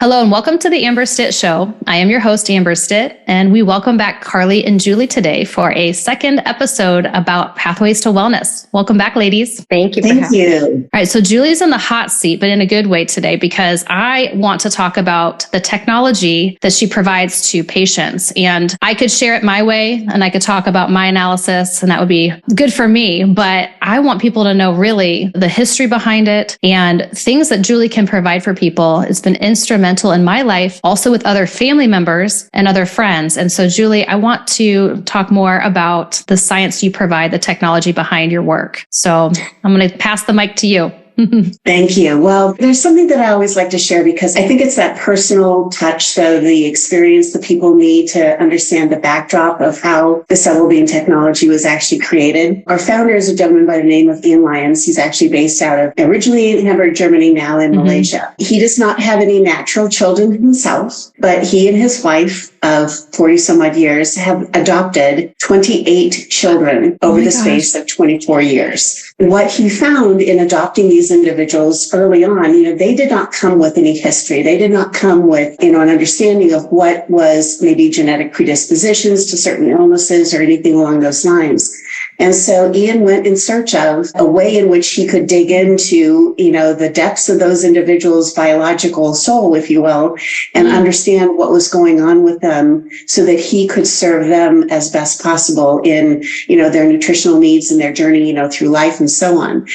Hello and welcome to the Amber Stitt Show. I am your host, Amber Stitt, and we welcome back Carly and Julie today for a second episode about pathways to wellness. Welcome back, ladies. Thank you. Thank you. All right, so Julie's in the hot seat, but in a good way today, because I want to talk about the technology that she provides to patients. And I could share it my way, and I could talk about my analysis, and that would be good for me. But I want people to know really the history behind it and things that Julie can provide for people. It's been instrumental in my life, also with other family members and other friends. And so, Julie, I want to talk more about the science you provide, the technology behind your work. So I'm going to pass the mic to you. Thank you. Well, there's something that I always like to share because I think it's that personal touch. So the experience that people need to understand the backdrop of how the cell well-being technology was actually created. Our founder is a gentleman by the name of Ian Lyons. He's actually based out of originally in Hamburg, Germany, now in Malaysia. He does not have any natural children himself, but he and his wife of 40 some odd years have adopted 28 children over the space of 24 years. What he found in adopting these individuals early on, they did not come with any history. They did not come with, an understanding of what was maybe genetic predispositions to certain illnesses or anything along those lines. And so Ian went in search of a way in which he could dig into, the depths of those individuals' biological soul, if you will, and understand what was going on with them so that he could serve them as best possible in, their nutritional needs and their journey, through life and so on.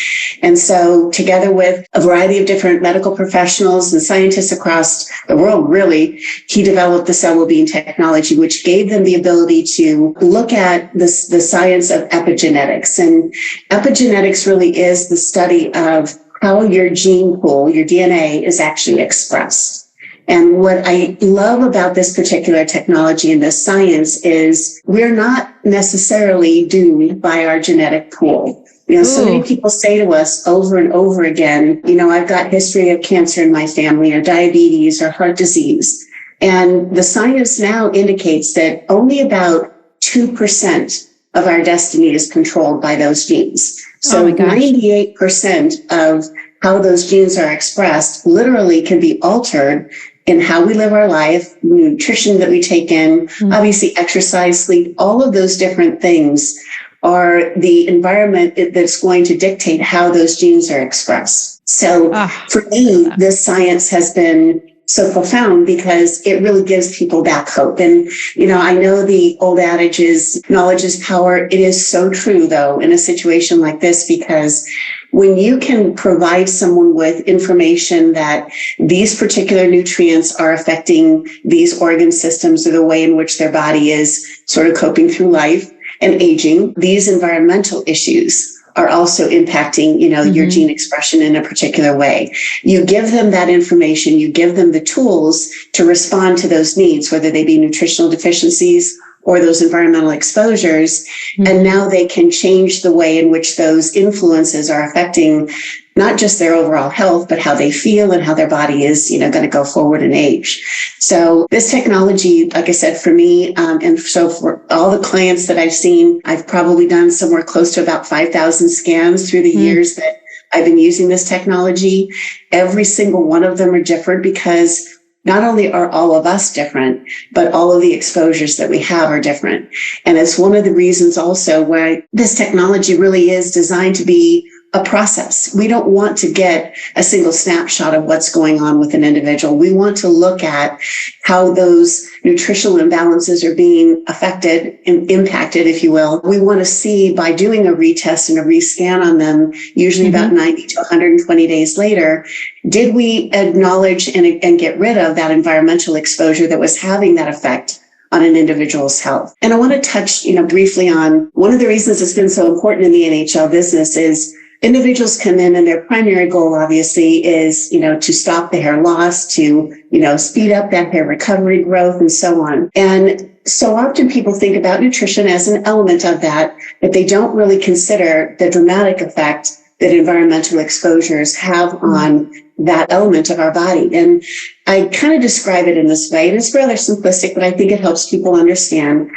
And so together with a variety of different medical professionals and scientists across the world, really, he developed the cell well-being technology, which gave them the ability to look at the science of epigenetics. And epigenetics really is the study of how your gene pool, your DNA, is actually expressed. And what I love about this particular technology and this science is we're not necessarily doomed by our genetic pool. So many people say to us over and over again, I've got history of cancer in my family or diabetes or heart disease. And the science now indicates that only about 2% of our destiny is controlled by those genes. So 98% of how those genes are expressed literally can be altered in how we live our life, nutrition that we take in, obviously exercise, sleep, all of those different things are the environment that's going to dictate how those genes are expressed. So for me, this science has been so profound because it really gives people back hope. And, I know the old adage is knowledge is power. It is so true, though, in a situation like this, because when you can provide someone with information that these particular nutrients are affecting these organ systems or the way in which their body is sort of coping through life and aging, these environmental issues are also impacting, your gene expression in a particular way. You give them that information, you give them the tools to respond to those needs, whether they be nutritional deficiencies or those environmental exposures. And now they can change the way in which those influences are affecting not just their overall health, but how they feel and how their body is, going to go forward in age. So this technology, like I said, for me, and so for all the clients that I've seen, I've probably done somewhere close to about 5,000 scans through the years that I've been using this technology. Every single one of them are different because not only are all of us different, but all of the exposures that we have are different. And it's one of the reasons also why this technology really is designed to be a process. We don't want to get a single snapshot of what's going on with an individual. We want to look at how those nutritional imbalances are being affected and impacted, if you will. We want to see by doing a retest and a rescan on them, usually about 90 to 120 days later, did we acknowledge and get rid of that environmental exposure that was having that effect on an individual's health? And I want to touch, briefly on one of the reasons it's been so important in the NHL business is individuals come in and their primary goal, obviously, is, to stop the hair loss, to, speed up that hair recovery growth and so on. And so often people think about nutrition as an element of that, but they don't really consider the dramatic effect that environmental exposures have on that element of our body. And I kind of describe it in this way, and it's rather simplistic, but I think it helps people understand,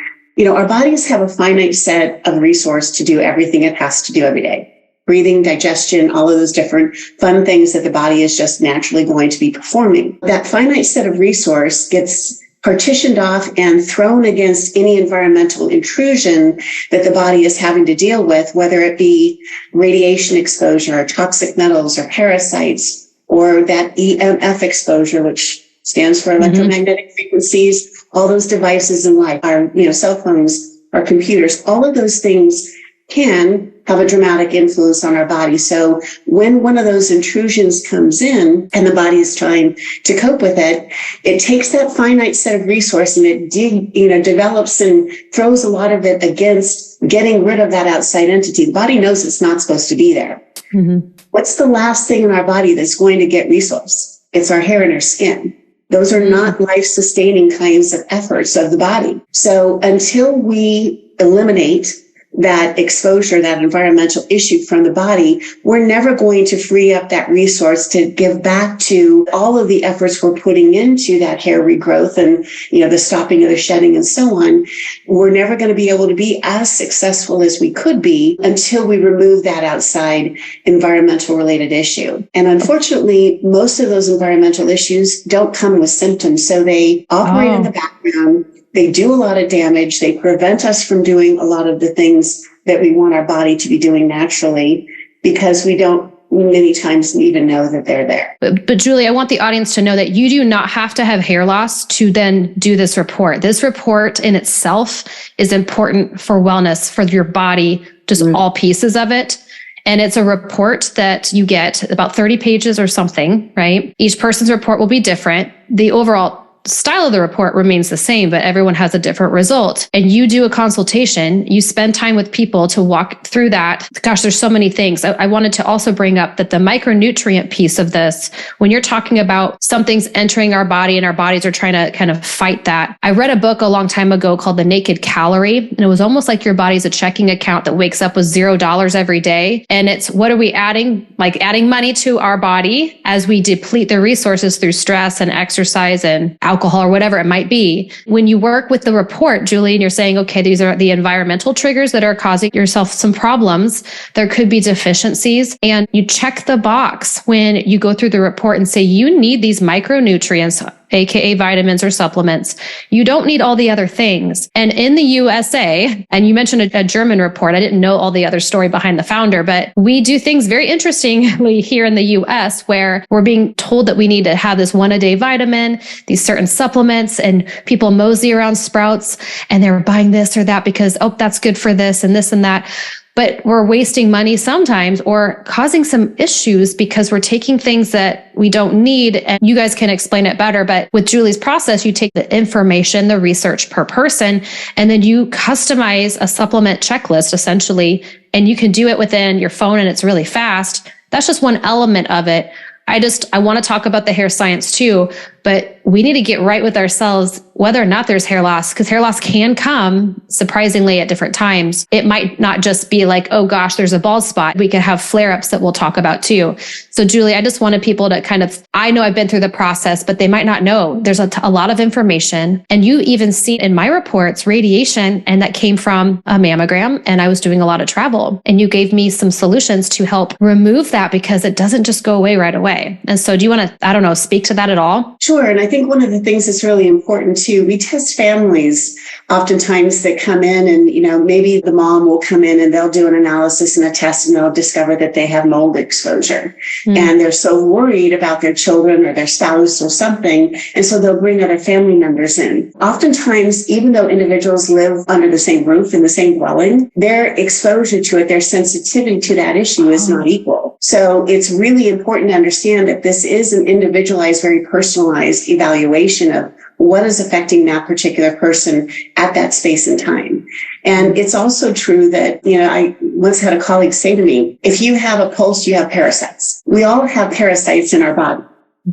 our bodies have a finite set of resource to do everything it has to do every day. breathing, digestion, all of those different fun things that the body is just naturally going to be performing. That finite set of resource gets partitioned off and thrown against any environmental intrusion that the body is having to deal with, whether it be radiation exposure or toxic metals or parasites, or that EMF exposure, which stands for electromagnetic frequencies, all those devices in life, our cell phones, our computers, all of those things can have a dramatic influence on our body. So when one of those intrusions comes in and the body is trying to cope with it, it takes that finite set of resource and it develops and throws a lot of it against getting rid of that outside entity. The body knows it's not supposed to be there. Mm-hmm. What's the last thing in our body that's going to get resource? It's our hair and our skin. Those are not life-sustaining kinds of efforts of the body. So until we eliminate that exposure, that environmental issue from the body, we're never going to free up that resource to give back to all of the efforts we're putting into that hair regrowth and, the stopping of the shedding and so on. We're never going to be able to be as successful as we could be until we remove that outside environmental related issue. And unfortunately, most of those environmental issues don't come with symptoms. So they operate in the background. They do a lot of damage. They prevent us from doing a lot of the things that we want our body to be doing naturally because we don't many times even know that they're there. But Julie, I want the audience to know that you do not have to have hair loss to then do this report. This report in itself is important for wellness, for your body, just all pieces of it. And it's a report that you get about 30 pages or something, right? Each person's report will be different. The overall style of the report remains the same, but everyone has a different result. And you do a consultation, you spend time with people to walk through that. Gosh, there's so many things. I wanted to also bring up that the micronutrient piece of this, when you're talking about something's entering our body and our bodies are trying to kind of fight that. I read a book a long time ago called The Naked Calorie, and it was almost like your body's a checking account that wakes up with $0 every day. And it's, what are we adding? Like adding money to our body as we deplete the resources through stress and exercise and alcohol or whatever it might be. When you work with the report, Julie, and you're saying, okay, these are the environmental triggers that are causing yourself some problems. There could be deficiencies. And you check the box when you go through the report and say, you need these micronutrients, AKA vitamins or supplements. You don't need all the other things. And in the USA, and you mentioned a German report, I didn't know all the other story behind the founder, but we do things very interestingly here in the US where we're being told that we need to have this 1-a-day vitamin, these certain supplements, and people mosey around Sprouts and they're buying this or that because, oh, that's good for this and that. But we're wasting money sometimes or causing some issues because we're taking things that we don't need. And you guys can explain it better. But with Julie's process, you take the information, the research per person, and then you customize a supplement checklist essentially. And you can do it within your phone and it's really fast. That's just one element of it. I want to talk about the hair science too, but we need to get right with ourselves, whether or not there's hair loss, because hair loss can come surprisingly at different times. It might not just be like, oh gosh, there's a bald spot. We could have flare-ups that we'll talk about too. So Julie, I just wanted people to I know I've been through the process, but they might not know there's a lot of information. And you even see in my reports, radiation, and that came from a mammogram. And I was doing a lot of travel and you gave me some solutions to help remove that because it doesn't just go away right away. And so do you want to, speak to that at all? Sure. And I think one of the things that's really important too, we test families oftentimes that come in and, maybe the mom will come in and they'll do an analysis and a test and they'll discover that they have mold exposure. And they're so worried about their children or their spouse or something. And so they'll bring other family members in. Oftentimes, even though individuals live under the same roof in the same dwelling, their exposure to it, their sensitivity to that issue is not equal. So it's really important to understand that this is an individualized, very personalized evaluation of what is affecting that particular person at that space and time. And it's also true that, I once had a colleague say to me, if you have a pulse, you have parasites. We all have parasites in our body.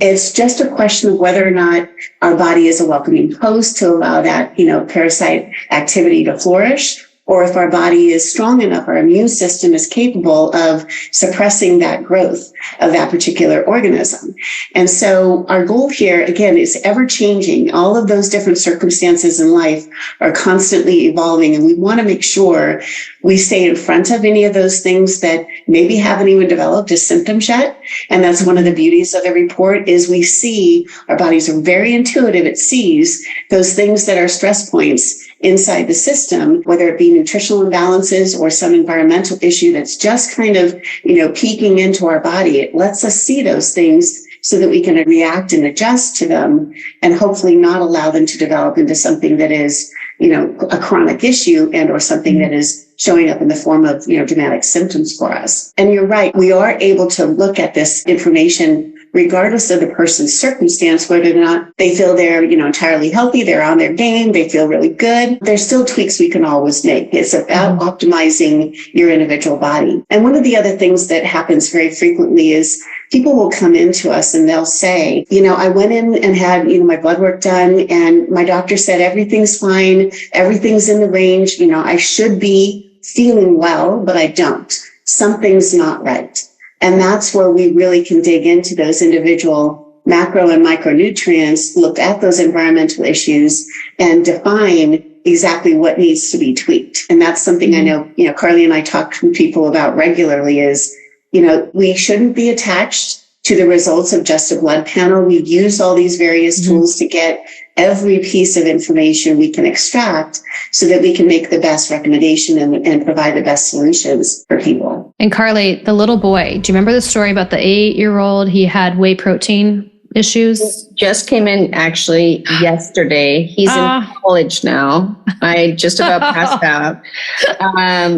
It's just a question of whether or not our body is a welcoming host to allow that, parasite activity to flourish, or if our body is strong enough, our immune system is capable of suppressing that growth of that particular organism. And so our goal here, again, is ever changing. All of those different circumstances in life are constantly evolving, and we want to make sure We stay in front of any of those things that maybe haven't even developed as symptoms yet. And that's one of the beauties of the report is we see our bodies are very intuitive. It sees those things that are stress points inside the system, whether it be nutritional imbalances or some environmental issue that's just kind of, peeking into our body. It lets us see those things so that we can react and adjust to them and hopefully not allow them to develop into something that is, a chronic issue and or something that is showing up in the form of, dramatic symptoms for us. And you're right. We are able to look at this information regardless of the person's circumstance, whether or not they feel they're, entirely healthy, they're on their game, they feel really good. There's still tweaks we can always make. It's about optimizing your individual body. And one of the other things that happens very frequently is people will come into us and they'll say, I went in and had, my blood work done and my doctor said everything's fine, everything's in the range, I should be feeling well, but I don't. Something's not right. And that's where we really can dig into those individual macro and micronutrients, look at those environmental issues and define exactly what needs to be tweaked. And that's something I know, Carly and I talk to people about regularly is, we shouldn't be attached to the results of just a blood panel. We use all these various tools to get every piece of information we can extract so that we can make the best recommendation and provide the best solutions for people. And Carly, the little boy, do you remember the story about the 8-year-old? He had whey protein issues? Just came in actually yesterday. He's in college now. I just about passed out.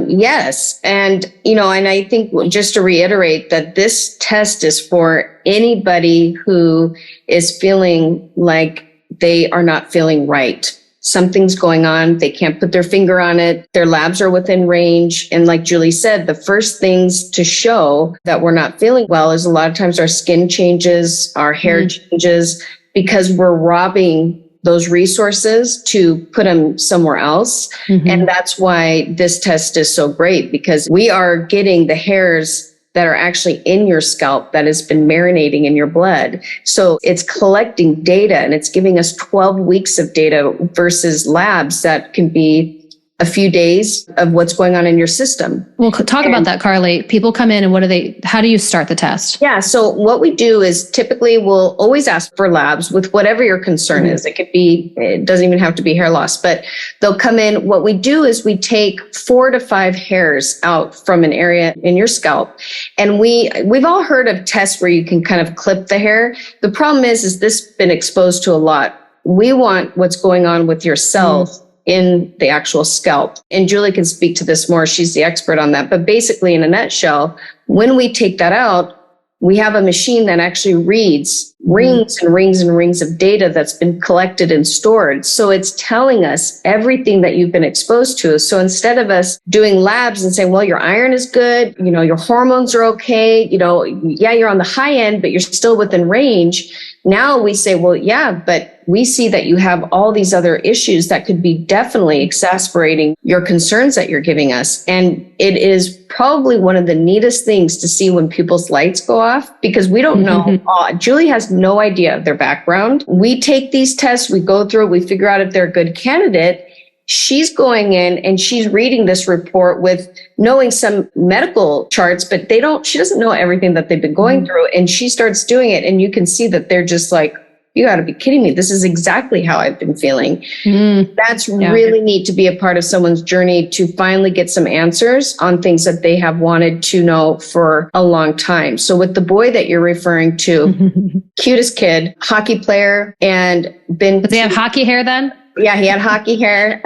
Yes. And, and I think just to reiterate that this test is for anybody who is feeling like they are not feeling right. Something's going on. They can't put their finger on it. Their labs are within range. And like Julie said, the first things to show that we're not feeling well is a lot of times our skin changes, our hair changes, because we're robbing those resources to put them somewhere else. And that's why this test is so great, because we are getting the hairs that are actually in your scalp that has been marinating in your blood. So it's collecting data and it's giving us 12 weeks of data versus labs that can be a few days of what's going on in your system. Well, talk about that, Carly. People come in and how do you start the test? Yeah. So what we do is typically we'll always ask for labs with whatever your concern is. It doesn't even have to be hair loss, but they'll come in. What we do is we take 4 to 5 hairs out from an area in your scalp. And we've all heard of tests where you can kind of clip the hair. The problem is this been exposed to a lot. We want what's going on with your cells in the actual scalp. And Julie can speak to this more. She's the expert on that. But basically, in a nutshell, when we take that out, we have a machine that actually reads rings and rings and rings of data that's been collected and stored. So it's telling us everything that you've been exposed to. So instead of us doing labs and saying, well, your iron is good, your hormones are okay, you're on the high end, but you're still within range. Now we say, well, yeah, but we see that you have all these other issues that could be definitely exacerbating your concerns that you're giving us. And it is probably one of the neatest things to see when people's lights go off, because we don't know. Julie has no idea of their background. We take these tests, we go through it, we figure out if they're a good candidate. She's going in and she's reading this report with knowing some medical charts, but she doesn't know everything that they've been going through. And she starts doing it and you can see that they're just like, you got to be kidding me. This is exactly how I've been feeling. That's really neat to be a part of someone's journey to finally get some answers on things that they have wanted to know for a long time. So with the boy that you're referring to, cutest kid, hockey player, and been... Does he have hockey hair then? Yeah, he had hockey hair,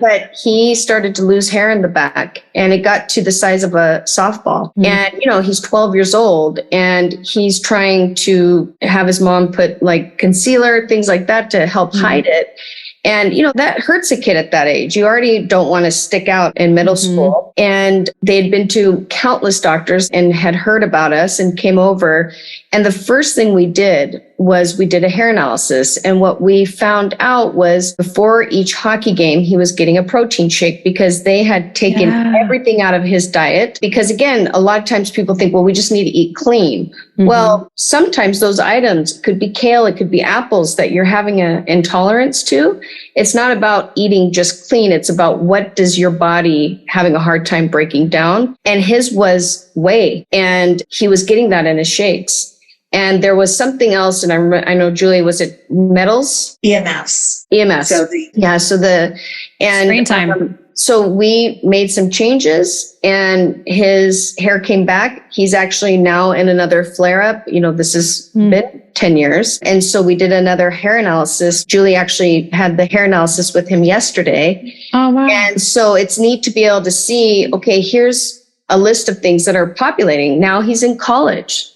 but he started to lose hair in the back and it got to the size of a softball. And, he's 12 years old and he's trying to have his mom put like concealer, things like that to help hide it. And, that hurts a kid at that age. You already don't want to stick out in middle school. And they'd been to countless doctors and had heard about us and came over. And the first thing we did was we did a hair analysis. And what we found out was before each hockey game, he was getting a protein shake because they had taken everything out of his diet. Because again, a lot of times people think, well, we just need to eat clean. Well, sometimes those items could be kale, it could be apples that you're having an intolerance to. It's not about eating just clean. It's about what does your body having a hard time breaking down. And his was whey. And he was getting that in his shakes. And there was something else, and I know, Julie, was it metals? EMS. So screen time. So we made some changes and his hair came back. He's actually now in another flare up. This has been 10 years. And so we did another hair analysis. Julie actually had the hair analysis with him yesterday. Oh, wow. And so it's neat to be able to see, okay, here's a list of things that are populating. Now he's in college.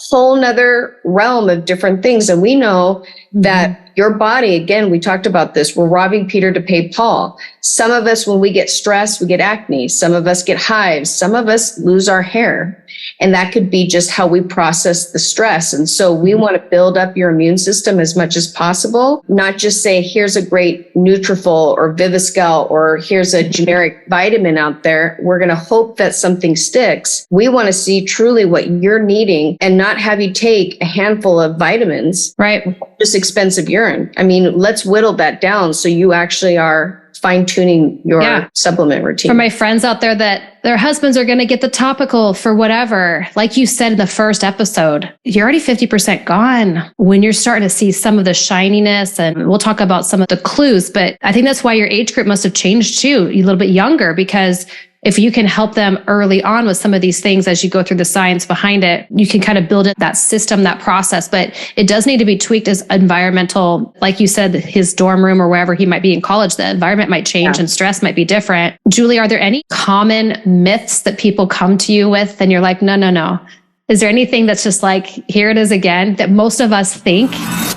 Whole nother realm of different things. And we know that your body, again, we talked about this, we're robbing Peter to pay Paul. Some of us, when we get stressed, we get acne. Some of us get hives. Some of us lose our hair. And that could be just how we process the stress. And so we want to build up your immune system as much as possible, not just say, here's a great Nutrafol or Viviscal, or here's a generic vitamin out there. We're going to hope that something sticks. We want to see truly what you're needing and not have you take a handful of vitamins, right? Just expensive urine. I mean, let's whittle that down so you actually are fine-tuning your supplement routine. For my friends out there that their husbands are going to get the topical for whatever, like you said in the first episode, you're already 50% gone when you're starting to see some of the shininess. And we'll talk about some of the clues, but I think that's why your age group must have changed too, a little bit younger, because if you can help them early on with some of these things as you go through the science behind it, you can kind of build it, that system, that process. But it does need to be tweaked as environmental. Like you said, his dorm room or wherever he might be in college, the environment might change and stress might be different. Julie, are there any common myths that people come to you with and you're like, no? Is there anything that's just like, here it is again, that most of us think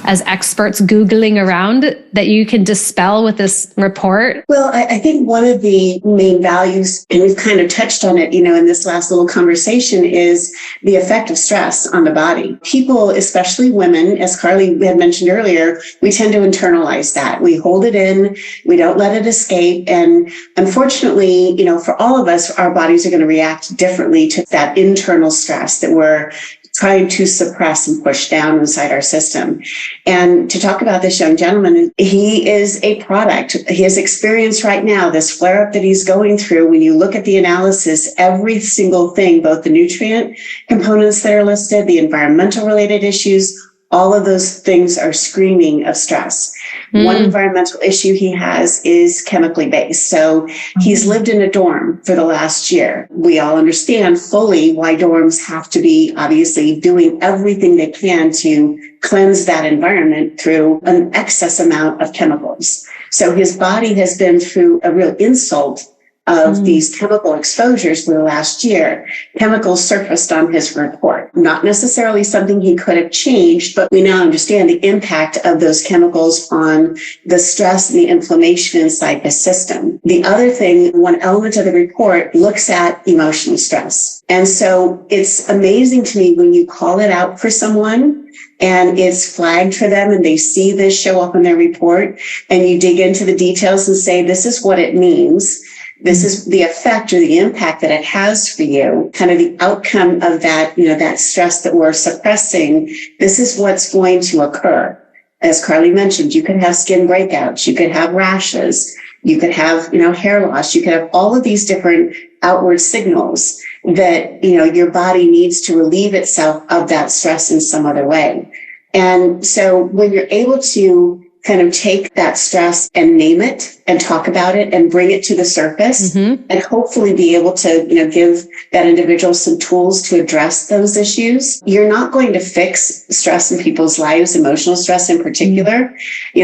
as experts Googling around that you can dispel with this report? Well, I think one of the main values, and we've kind of touched on it, in this last little conversation, is the effect of stress on the body. People, especially women, as Carly had mentioned earlier, we tend to internalize that. We hold it in, we don't let it escape. And unfortunately, for all of us, our bodies are going to react differently to that internal stress that we're trying to suppress and push down inside our system. And to talk about this young gentleman, he is a product. His experience right now, this flare-up that he's going through, when you look at the analysis, every single thing, both the nutrient components that are listed, the environmental related issues, all of those things are screaming of stress. One environmental issue he has is chemically based. So he's lived in a dorm for the last year. We all understand fully why dorms have to be obviously doing everything they can to cleanse that environment through an excess amount of chemicals. So his body has been through a real insult of these chemical exposures for the last year. Chemicals surfaced on his report. Not necessarily something he could have changed, but we now understand the impact of those chemicals on the stress and the inflammation inside his system. The other thing, one element of the report looks at emotional stress. And so it's amazing to me when you call it out for someone and it's flagged for them and they see this show up in their report and you dig into the details and say, this is what it means. This is the effect or the impact that it has for you, kind of the outcome of that, that stress that we're suppressing. This is what's going to occur. As Carly mentioned, you could have skin breakouts, you could have rashes, you could have, hair loss, you could have all of these different outward signals that, your body needs to relieve itself of that stress in some other way. And so when you're able to kind of take that stress and name it and talk about it and bring it to the surface and hopefully be able to, give that individual some tools to address those issues. You're not going to fix stress in people's lives, emotional stress in particular.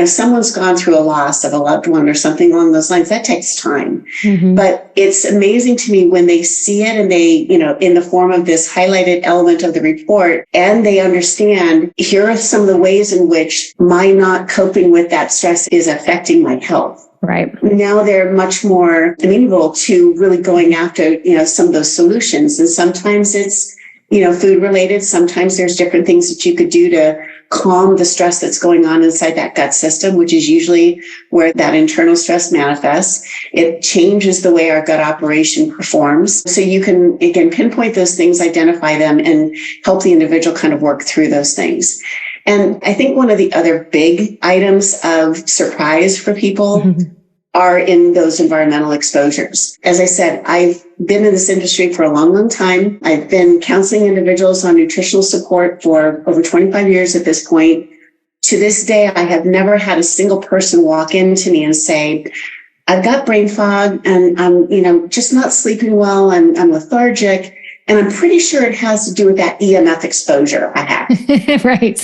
Someone's gone through a loss of a loved one or something along those lines. That takes time. But it's amazing to me when they see it and they, in the form of this highlighted element of the report, and they understand, here are some of the ways in which my not coping with that stress is affecting my health. Right. Now they're much more amenable to really going after, some of those solutions. And sometimes it's food related. Sometimes there's different things that you could do to calm the stress that's going on inside that gut system, which is usually where that internal stress manifests. It changes the way our gut operation performs. So you can, again, pinpoint those things, identify them, and help the individual kind of work through those things. And I think one of the other big items of surprise for people are in those environmental exposures. As I said, I've been in this industry for a long, long time. I've been counseling individuals on nutritional support for over 25 years at this point. To this day, I have never had a single person walk into me and say, I've got brain fog and I'm, just not sleeping well. I'm lethargic. And I'm pretty sure it has to do with that EMF exposure I have. Right.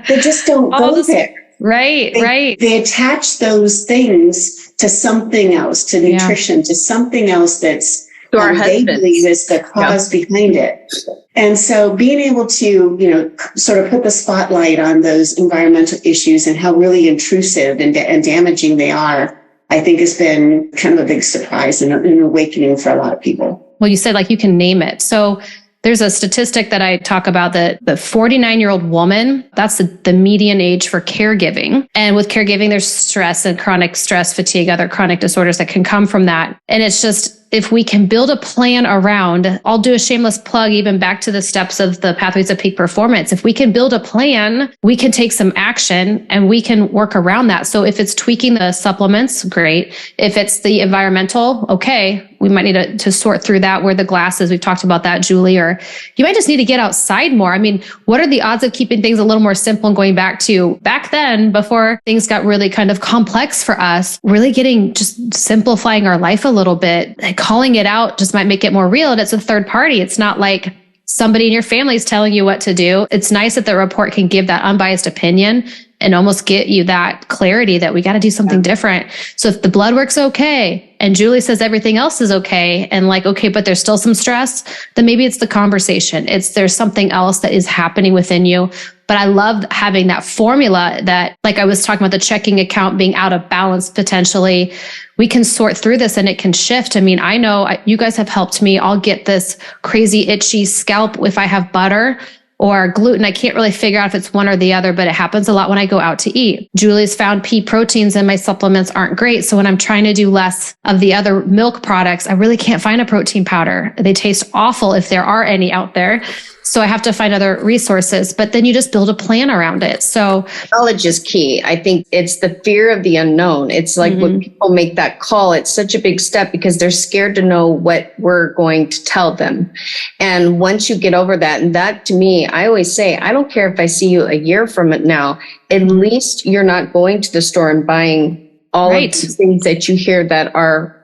They just don't go there. Right. They attach those things to something else, to nutrition, to something else that's they believe is the cause behind it. And so being able to, sort of put the spotlight on those environmental issues and how really intrusive and damaging they are, I think has been kind of a big surprise and an awakening for a lot of people. Well, you said you can name it. So there's a statistic that I talk about that the 49-year-old woman, that's the median age for caregiving. And with caregiving, there's stress and chronic stress, fatigue, other chronic disorders that can come from that. And it's just, if we can build a plan around, I'll do a shameless plug, even back to the steps of the Pathways of Peak Performance. If we can build a plan, we can take some action and we can work around that. So if it's tweaking the supplements, great. If it's the environmental, okay, we might need to sort through that where the glass is. We've talked about that, Julie, or you might just need to get outside more. I mean, what are the odds of keeping things a little more simple and going back to back then before things got really kind of complex for us, really just simplifying our life a little bit. Calling it out just might make it more real. And it's a third party. It's not like somebody in your family is telling you what to do. It's nice that the report can give that unbiased opinion and almost get you that clarity that we got to do something different. So if the blood work's okay and Julie says everything else is okay and okay, but there's still some stress, then maybe it's the conversation. There's something else that is happening within you. But I love having that formula that, I was talking about the checking account being out of balance potentially. We can sort through this and it can shift. I mean, I know you guys have helped me. I'll get this crazy itchy scalp if I have butter or gluten. I can't really figure out if it's one or the other, but it happens a lot when I go out to eat. Julie's found pea proteins in my supplements aren't great. So when I'm trying to do less of the other milk products, I really can't find a protein powder. They taste awful if there are any out there. So I have to find other resources, but then you just build a plan around it. So knowledge is key. I think it's the fear of the unknown. It's when people make that call, it's such a big step because they're scared to know what we're going to tell them. And once you get over that, and that to me, I always say, I don't care if I see you a year from it now, at least you're not going to the store and buying all of these things that you hear that are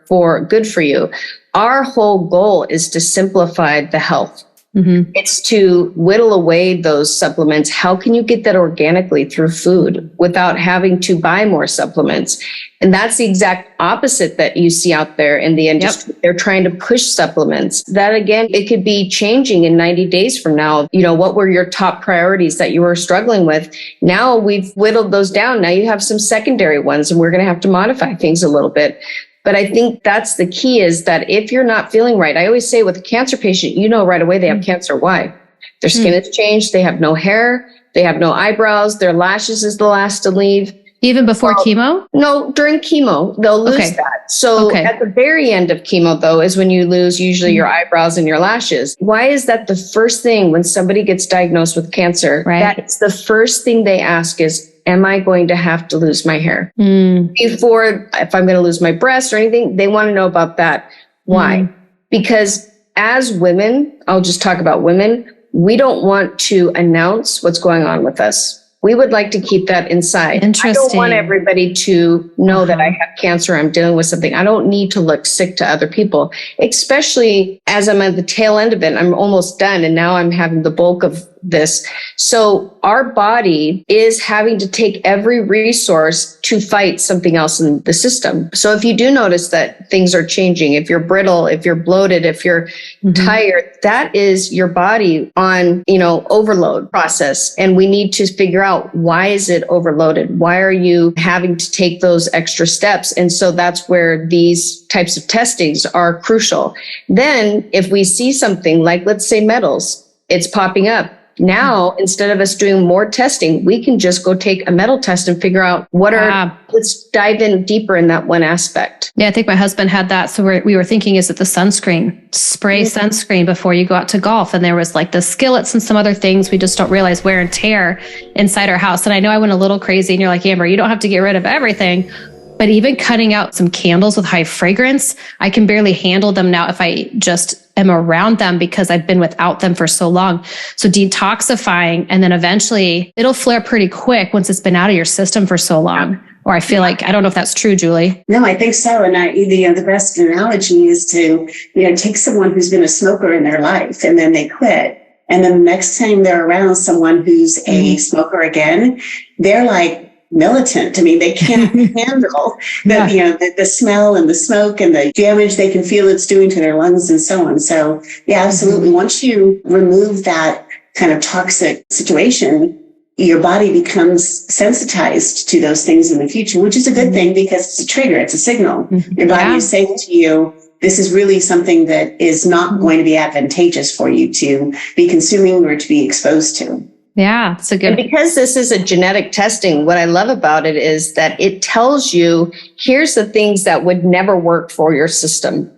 good for you. Our whole goal is to simplify the health. It's to whittle away those supplements. How can you get that organically through food without having to buy more supplements? And that's the exact opposite that you see out there in the industry. They're trying to push supplements. That again, it could be changing in 90 days from now. What were your top priorities that you were struggling with? Now we've whittled those down. Now you have some secondary ones and we're going to have to modify things a little bit. But I think that's the key is that if you're not feeling right, I always say with a cancer patient, right away they have cancer. Why? Their skin has changed. They have no hair. They have no eyebrows. Their lashes is the last to leave. Even before chemo? No, during chemo, they'll lose that. So at the very end of chemo, though, is when you lose usually your eyebrows and your lashes. Why is that the first thing when somebody gets diagnosed with cancer? Right. That's the first thing they ask is, am I going to have to lose my hair? Before, if I'm going to lose my breast or anything, they want to know about that. Why? Because as women, I'll just talk about women, we don't want to announce what's going on with us. We would like to keep that inside. I don't want everybody to know that I have cancer. I'm dealing with something. I don't need to look sick to other people, especially as I'm at the tail end of it. I'm almost done. And now I'm having the bulk of this. So our body is having to take every resource to fight something else in the system. So if you do notice that things are changing, if you're brittle, if you're bloated, if you're tired, that is your body on, overload process. And we need to figure out, why is it overloaded? Why are you having to take those extra steps? And so that's where these types of testings are crucial. Then if we see something like, let's say metals, it's popping up. Now, instead of us doing more testing, we can just go take a metal test and figure out let's dive in deeper in that one aspect. Yeah, I think my husband had that. So we were thinking, is it the sunscreen? Spray sunscreen before you go out to golf. And there was like the skillets and some other things. We just don't realize wear and tear inside our house. And I know I went a little crazy, and you're like, Amber, you don't have to get rid of everything. But even cutting out some candles with high fragrance, I can barely handle them now if I just am around them because I've been without them for so long. So detoxifying, and then eventually it'll flare pretty quick once it's been out of your system for so long. Or I feel like, I don't know if that's true, Julie. No, I think so. And the best analogy is to, take someone who's been a smoker in their life and then they quit. And then the next time they're around someone who's a smoker again, they're like militant. I mean, they can't handle the smell and the smoke and the damage they can feel it's doing to their lungs and so on. So yeah, absolutely. Once you remove that kind of toxic situation, your body becomes sensitized to those things in the future, which is a good thing because it's a trigger, it's a signal. Your body is saying to you, this is really something that is not going to be advantageous for you to be consuming or to be exposed to. Yeah, it's a good. And because this is a genetic testing, what I love about it is that it tells you, here's the things that would never work for your system.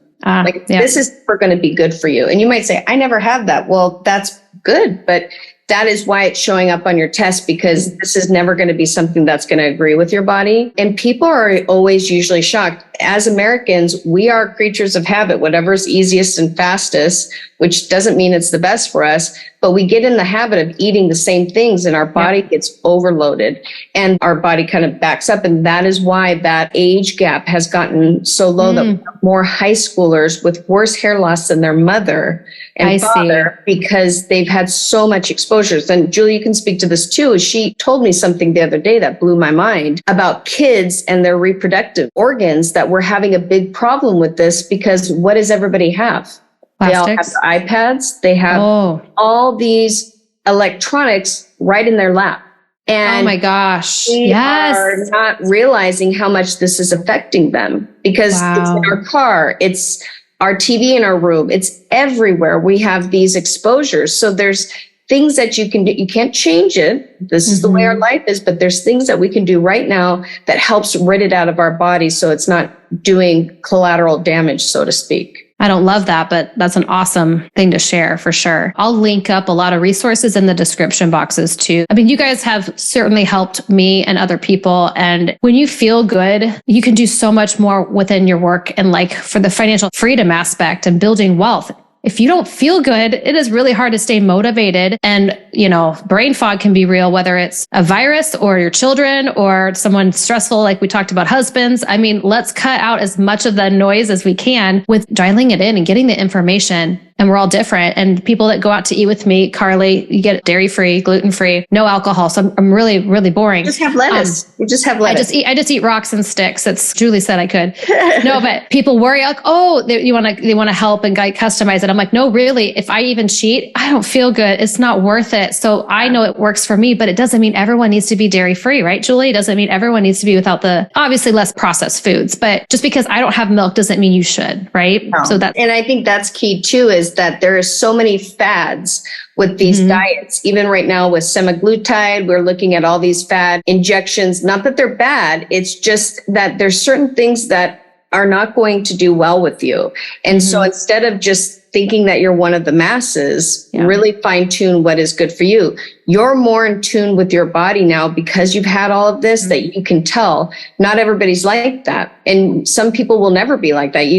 This is never going to be good for you. And you might say, I never have that. Well, that's good. But that is why it's showing up on your test, because this is never going to be something that's going to agree with your body. And people are always usually shocked. As Americans, we are creatures of habit, whatever's easiest and fastest, which doesn't mean it's the best for us, but we get in the habit of eating the same things and our body gets overloaded and our body kind of backs up. And that is why that age gap has gotten so low that we have more high schoolers with worse hair loss than their mother and father because they've had so much exposures. And Julie, you can speak to this too. She told me something the other day that blew my mind about kids and their reproductive organs, that we're having a big problem with this because what does everybody have? Plastics. They all have iPads. They have all these electronics right in their lap. And oh my gosh. We are not realizing how much this is affecting them because it's in our car. It's our TV in our room. It's everywhere. We have these exposures. So there's things that you can do. You can't change it. This is the way our life is, but there's things that we can do right now that helps rid it out of our body so it's not doing collateral damage, so to speak. I don't love that, but that's an awesome thing to share for sure. I'll link up a lot of resources in the description boxes too. I mean, you guys have certainly helped me and other people. And when you feel good, you can do so much more within your work and like for the financial freedom aspect and building wealth. If you don't feel good, it is really hard to stay motivated. And, brain fog can be real, whether it's a virus or your children or someone stressful, like we talked about husbands. I mean, let's cut out as much of the noise as we can with dialing it in and getting the information. And we're all different. And people that go out to eat with me, Carly, you get dairy-free, gluten-free, no alcohol. So I'm really, really boring. Just have lettuce. You just have lettuce. I just eat rocks and sticks. It's Julie said I could. No, but people worry like, they want to help and customize it. I'm like, no, really, if I even cheat, I don't feel good. It's not worth it. So I know it works for me, but it doesn't mean everyone needs to be dairy-free, right, Julie? It doesn't mean everyone needs to be without the obviously less processed foods, but just because I don't have milk doesn't mean you should, right? No. So and I think that's key too, is that there are so many fads with these diets. Even right now with semaglutide, we're looking at all these fad injections. Not that they're bad. It's just that there's certain things that are not going to do well with you. And so instead of just thinking that you're one of the masses, really fine tune what is good for you. You're more in tune with your body now because you've had all of this that you can tell. Not everybody's like that. And some people will never be like that.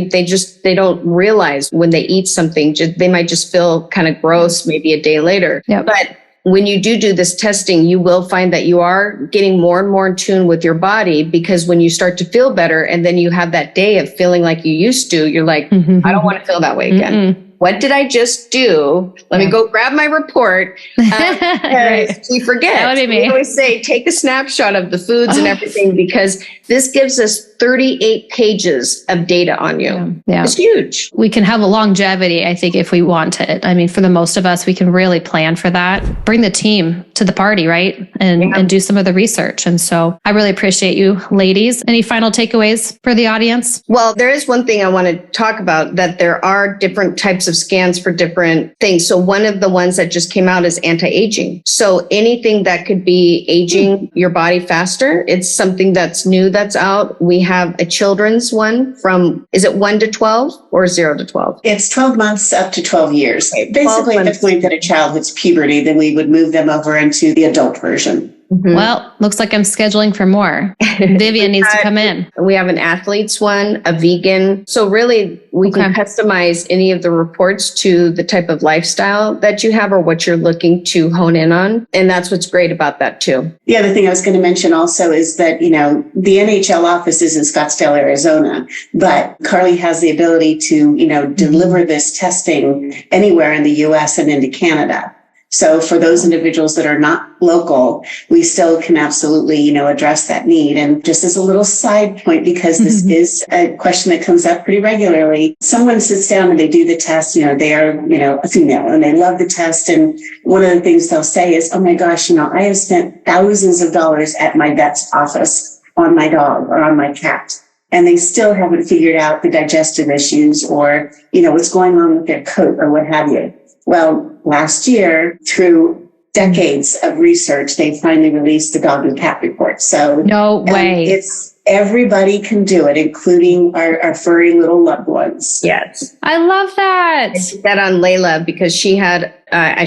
They don't realize when they eat something, they might just feel kind of gross maybe a day later. Yep. But when you do this testing, you will find that you are getting more and more in tune with your body, because when you start to feel better and then you have that day of feeling like you used to, you're like, I don't want to feel that way again. What did I just do? Let me go grab my report. Right. We forget. That would be me. We always say, take a snapshot of the foods and everything, because this gives us 38 pages of data on you. Yeah. It's huge. We can have a longevity, I think, if we want it. I mean, for the most of us, we can really plan for that. Bring the team to the party, right? And do some of the research. And so I really appreciate you, ladies. Any final takeaways for the audience? Well, there is one thing I want to talk about, that there are different types of of scans for different things. So one of the ones that just came out is anti-aging. So anything that could be aging your body faster, it's something that's new that's out. We have a children's one from, is it 1 to 12 or 0 to 12? It's 12 months up to 12 years. Okay, Basically, at the point that a child hits puberty, then we would move them over into the adult version. Mm-hmm. Well, looks like I'm scheduling for more. Vivian needs to come in. We have an athlete's one, a vegan. So really, we can customize any of the reports to the type of lifestyle that you have or what you're looking to hone in on. And that's what's great about that too. The other thing I was going to mention also is that, the NHL office is in Scottsdale, Arizona, but Carly has the ability to, deliver this testing anywhere in the US and into Canada. So for those individuals that are not local, we still can absolutely, address that need. And just as a little side point, because this is a question that comes up pretty regularly, someone sits down and they do the test, they are, a female and they love the test. And one of the things they'll say is, oh my gosh, I have spent thousands of dollars at my vet's office on my dog or on my cat. And they still haven't figured out the digestive issues or, what's going on with their coat or what have you. Well, last year, through decades of research, they finally released the dog and cat report. So no way. It's everybody can do it, including our furry little loved ones. Yes. I love that. I did that on Layla because she had,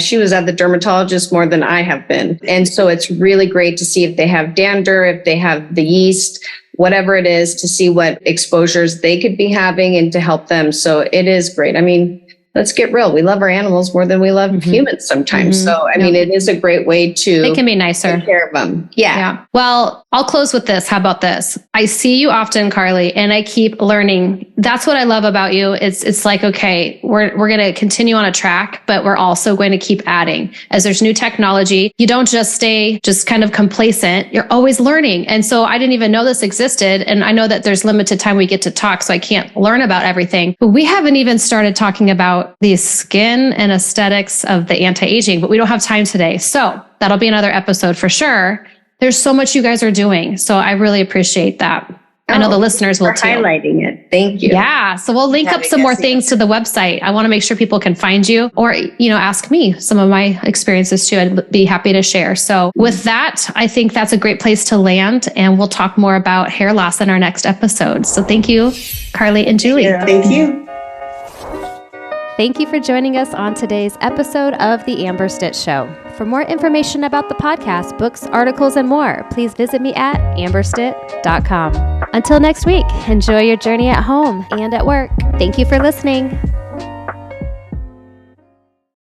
she was at the dermatologist more than I have been. And so it's really great to see if they have dander, if they have the yeast, whatever it is, to see what exposures they could be having and to help them. So it is great. I mean, let's get real. We love our animals more than we love humans sometimes. So, I mean, it is a great way to They can be nicer. take care of them. Yeah. Well, I'll close with this. How about this? I see you often, Carly, and I keep learning. That's what I love about you. It's like, okay, we're going to continue on a track, but we're also going to keep adding. As there's new technology, you don't just stay just kind of complacent. You're always learning. And so I didn't even know this existed. And I know that there's limited time we get to talk, so I can't learn about everything. But we haven't even started talking about the skin and aesthetics of the anti-aging, but we don't have time today. So that'll be another episode for sure. There's so much you guys are doing. So I really appreciate that. I know the listeners will too. Highlighting it. Thank you. Yeah. So we'll link up some more things to the website. I want to make sure people can find you or, ask me some of my experiences too. I'd be happy to share. So with that, I think that's a great place to land, and we'll talk more about hair loss in our next episode. So thank you, Carly and Julie. Thank you. Thank you for joining us on today's episode of The Amber Stitt Show. For more information about the podcast, books, articles, and more, please visit me at amberstitt.com. Until next week, enjoy your journey at home and at work. Thank you for listening.